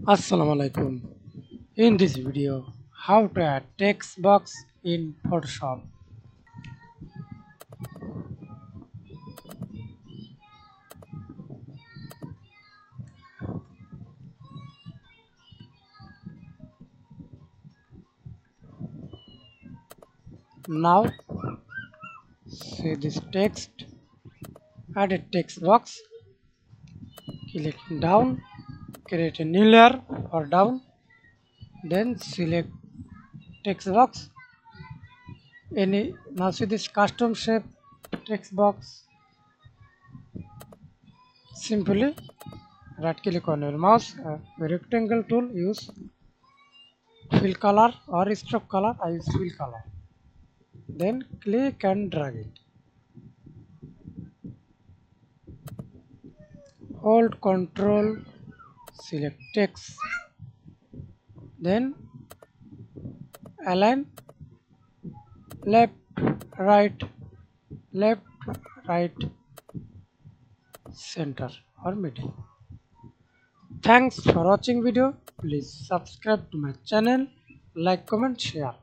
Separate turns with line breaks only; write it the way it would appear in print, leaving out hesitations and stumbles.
Assalamualaikum. In this video, how to add text box in Photoshop. Now, see this text, add a text box, click down, create a new layer or down, then select text box. Now see this custom shape text box. Simply right click on your mouse, rectangle tool, use fill color or stroke color. I use fill color. Then click and drag it. Hold Control, select text, then align left, right, left, right, center or middle. Thanks for watching video. Please subscribe to my channel, like, comment, share.